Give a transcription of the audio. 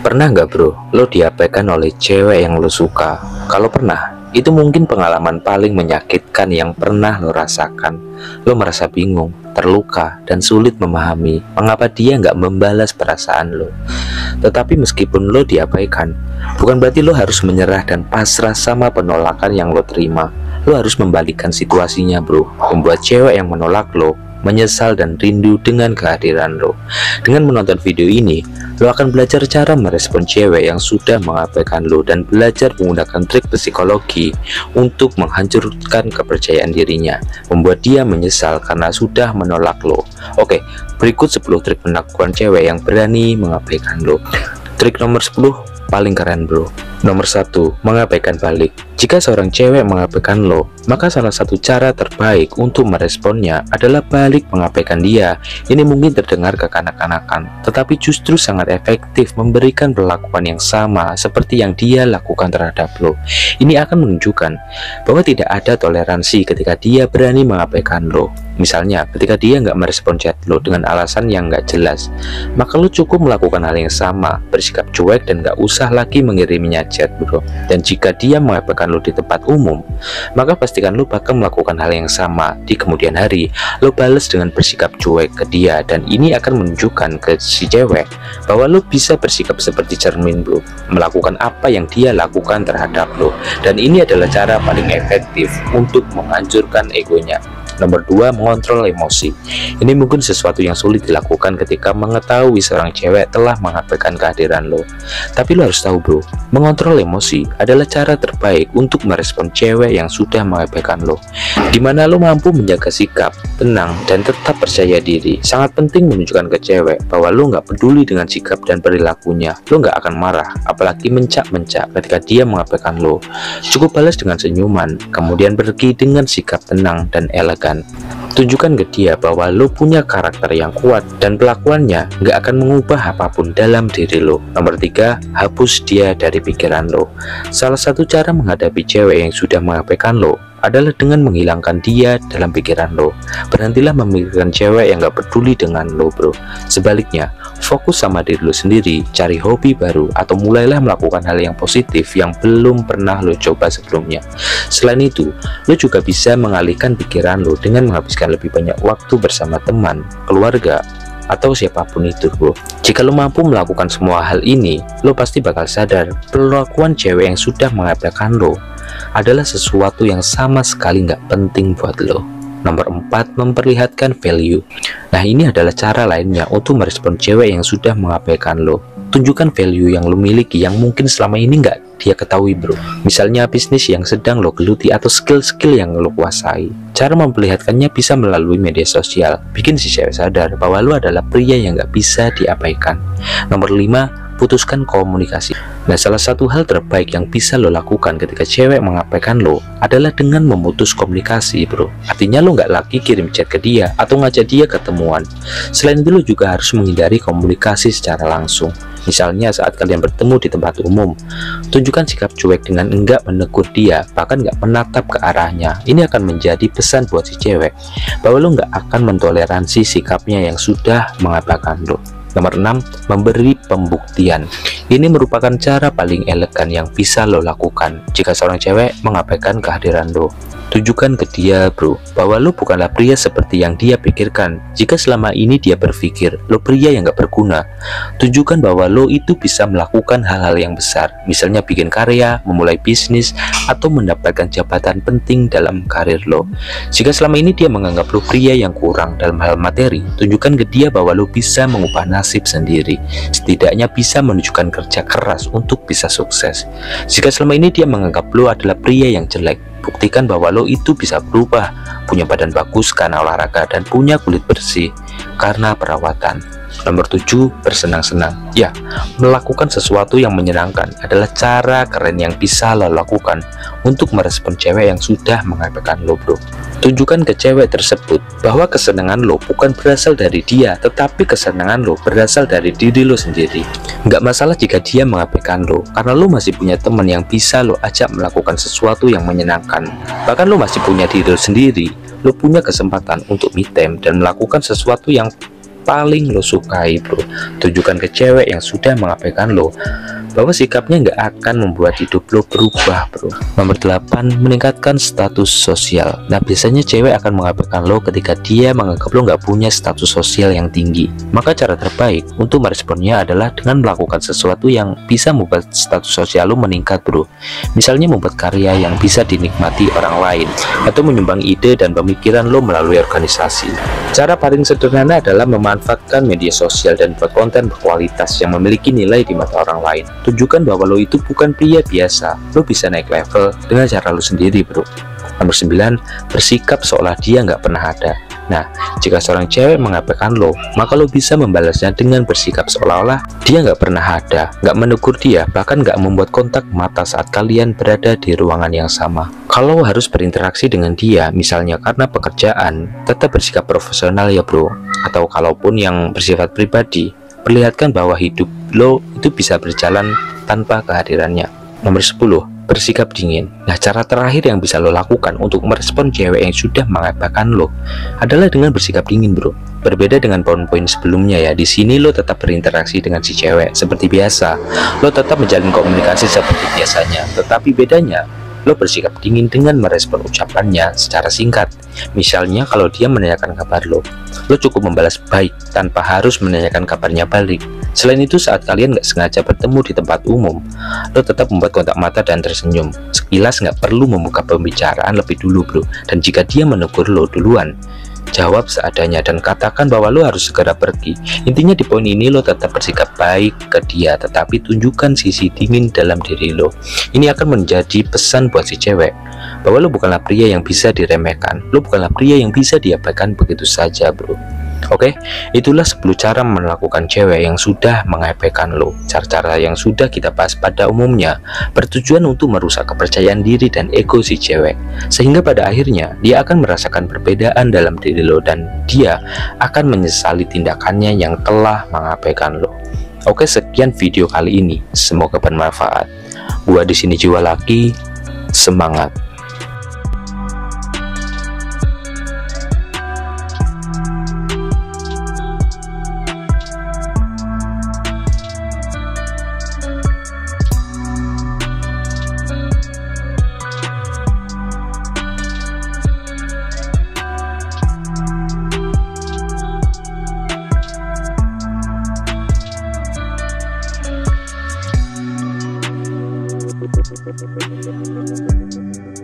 Pernah nggak bro, lo diabaikan oleh cewek yang lo suka? Kalau pernah, itu mungkin pengalaman paling menyakitkan yang pernah lo rasakan. Lo merasa bingung, terluka, dan sulit memahami mengapa dia nggak membalas perasaan lo. Tetapi meskipun lo diabaikan, bukan berarti lo harus menyerah dan pasrah sama penolakan yang lo terima. Lo harus membalikkan situasinya bro, membuat cewek yang menolak lo menyesal dan rindu dengan kehadiran lo. Dengan menonton video ini, lo akan belajar cara merespon cewek yang sudah mengabaikan lo dan belajar menggunakan trik psikologi untuk menghancurkan kepercayaan dirinya, membuat dia menyesal karena sudah menolak lo. Oke, berikut 10 trik menaklukkan cewek yang berani mengabaikan lo. Trik nomor 10 paling keren bro. Nomor 1, mengabaikan balik. Jika seorang cewek mengabaikan lo, maka salah satu cara terbaik untuk meresponnya adalah balik mengabaikan dia. Ini mungkin terdengar kekanak-kanakan, tetapi justru sangat efektif memberikan perlakuan yang sama seperti yang dia lakukan terhadap lo. Ini akan menunjukkan bahwa tidak ada toleransi ketika dia berani mengabaikan lo. Misalnya, ketika dia nggak merespon chat lo dengan alasan yang nggak jelas, maka lo cukup melakukan hal yang sama, bersikap cuek dan nggak usah lagi mengiriminya chat bro. Dan jika dia mengabaikan lo di tempat umum, maka pastikan lo bakal melakukan hal yang sama di kemudian hari. Lo balas dengan bersikap cuek ke dia, dan ini akan menunjukkan ke si cewek bahwa lo bisa bersikap seperti cermin bro, melakukan apa yang dia lakukan terhadap lo. Dan ini adalah cara paling efektif untuk menghancurkan egonya. Nomor 2, mengontrol emosi. Ini mungkin sesuatu yang sulit dilakukan ketika mengetahui seorang cewek telah mengabaikan kehadiran lo. Tapi lo harus tahu bro, mengontrol emosi adalah cara terbaik untuk merespon cewek yang sudah mengabaikan lo. Dimana lo mampu menjaga sikap, tenang, dan tetap percaya diri. Sangat penting menunjukkan ke cewek bahwa lo nggak peduli dengan sikap dan perilakunya. Lo nggak akan marah, apalagi mencak-mencak ketika dia mengabaikan lo. Cukup balas dengan senyuman, kemudian pergi dengan sikap tenang dan elegan. Tunjukkan ke dia bahwa lo punya karakter yang kuat dan pelakuannya nggak akan mengubah apapun dalam diri lo. Nomor 3, hapus dia dari pikiran lo. Salah satu cara menghadapi cewek yang sudah mengabaikan lo adalah dengan menghilangkan dia dalam pikiran lo. Berhentilah memikirkan cewek yang gak peduli dengan lo bro. Sebaliknya, fokus sama diri lo sendiri, cari hobi baru, atau mulailah melakukan hal yang positif yang belum pernah lo coba sebelumnya. Selain itu, lo juga bisa mengalihkan pikiran lo dengan menghabiskan lebih banyak waktu bersama teman, keluarga, atau siapapun itu bro. Jika lo mampu melakukan semua hal ini, lo pasti bakal sadar perlakuan cewek yang sudah mengabaikan lo adalah sesuatu yang sama sekali nggak penting buat lo. Nomor 4, memperlihatkan value. Nah, ini adalah cara lainnya untuk merespon cewek yang sudah mengabaikan lo. Tunjukkan value yang lo miliki yang mungkin selama ini nggak dia ketahui bro. Misalnya bisnis yang sedang lo geluti atau skill-skill yang lo kuasai. Cara memperlihatkannya bisa melalui media sosial, bikin si cewek sadar bahwa lo adalah pria yang nggak bisa diabaikan. Nomor 5, putuskan komunikasi. Nah, salah satu hal terbaik yang bisa lo lakukan ketika cewek mengabaikan lo adalah dengan memutus komunikasi bro. Artinya lo nggak lagi kirim chat ke dia atau ngajak dia ketemuan. Selain itu, lo juga harus menghindari komunikasi secara langsung. Misalnya saat kalian bertemu di tempat umum, tunjukkan sikap cuek dengan enggak menegur dia, bahkan nggak menatap ke arahnya. Ini akan menjadi pesan buat si cewek bahwa lo nggak akan mentoleransi sikapnya yang sudah mengabaikan lo. Nomor 6, memberi pembuktian. Ini merupakan cara paling elegan yang bisa lo lakukan jika seorang cewek mengabaikan kehadiran lo. Tunjukkan ke dia bro bahwa lo bukanlah pria seperti yang dia pikirkan. Jika selama ini dia berpikir lo pria yang gak berguna, tunjukkan bahwa lo itu bisa melakukan hal-hal yang besar. Misalnya bikin karya, memulai bisnis, atau mendapatkan jabatan penting dalam karir lo. Jika selama ini dia menganggap lo pria yang kurang dalam hal materi, tunjukkan ke dia bahwa lo bisa mengubah nasib sendiri. Setidaknya bisa menunjukkan kerja keras untuk bisa sukses. Jika selama ini dia menganggap lo adalah pria yang jelek, buktikan bahwa lo itu bisa berubah, punya badan bagus karena olahraga dan punya kulit bersih karena perawatan. Nomor 7, bersenang-senang. Ya, melakukan sesuatu yang menyenangkan adalah cara keren yang bisa lo lakukan untuk merespon cewek yang sudah mengabaikan lo bro. Tunjukkan ke cewek tersebut bahwa kesenangan lo bukan berasal dari dia, tetapi kesenangan lo berasal dari diri lo sendiri. Nggak masalah jika dia mengabaikan lo, karena lo masih punya teman yang bisa lo ajak melakukan sesuatu yang menyenangkan. Bahkan lo masih punya diri lo sendiri. Lo punya kesempatan untuk me time dan melakukan sesuatu yang paling lo sukai, bro. Tunjukkan ke cewek yang sudah mengabaikan lo bahwa sikapnya nggak akan membuat hidup lo berubah, bro. Nomor 8, meningkatkan status sosial. Nah, biasanya cewek akan mengabaikan lo ketika dia menganggap lo nggak punya status sosial yang tinggi. Maka cara terbaik untuk meresponnya adalah dengan melakukan sesuatu yang bisa membuat status sosial lo meningkat, bro. Misalnya membuat karya yang bisa dinikmati orang lain, atau menyumbang ide dan pemikiran lo melalui organisasi. Cara paling sederhana adalah memanfaatkan media sosial dan buat konten berkualitas yang memiliki nilai di mata orang lain. Tunjukkan bahwa lo itu bukan pria biasa. Lo bisa naik level dengan cara lo sendiri, bro. Nomor 9, bersikap seolah dia nggak pernah ada. Nah, jika seorang cewek mengabaikan lo, maka lo bisa membalasnya dengan bersikap seolah-olah dia nggak pernah ada, nggak menegur dia, bahkan nggak membuat kontak mata saat kalian berada di ruangan yang sama. Kalau harus berinteraksi dengan dia, misalnya karena pekerjaan, tetap bersikap profesional ya, bro. Atau kalaupun yang bersifat pribadi, perlihatkan bahwa hidup lo itu bisa berjalan tanpa kehadirannya. Nomor 10, bersikap dingin. Nah, cara terakhir yang bisa lo lakukan untuk merespon cewek yang sudah mengabaikan lo adalah dengan bersikap dingin, bro. Berbeda dengan poin-poin sebelumnya ya, di sini lo tetap berinteraksi dengan si cewek seperti biasa. Lo tetap menjalin komunikasi seperti biasanya, tetapi bedanya lo bersikap dingin dengan merespon ucapannya secara singkat. Misalnya kalau dia menanyakan kabar lo cukup membalas baik tanpa harus menanyakan kabarnya balik. Selain itu, saat kalian nggak sengaja bertemu di tempat umum, lo tetap membuat kontak mata dan tersenyum. Sekilas nggak perlu membuka pembicaraan lebih dulu, bro. Dan jika dia menegur lo duluan, jawab seadanya dan katakan bahwa lo harus segera pergi. Intinya di poin ini lo tetap bersikap baik ke dia, tetapi tunjukkan sisi dingin dalam diri lo. Ini akan menjadi pesan buat si cewek bahwa lo bukanlah pria yang bisa diremehkan, lo bukanlah pria yang bisa diabaikan begitu saja, bro. Oke, itulah 10 cara melakukan cewek yang sudah mengabaikan lo. Cara-cara yang sudah kita bahas pada umumnya bertujuan untuk merusak kepercayaan diri dan ego si cewek, sehingga pada akhirnya dia akan merasakan perbedaan dalam diri lo dan dia akan menyesali tindakannya yang telah mengabaikan lo. Oke, sekian video kali ini, semoga bermanfaat. Gua di sini Jiwa Laki, semangat. Thank you.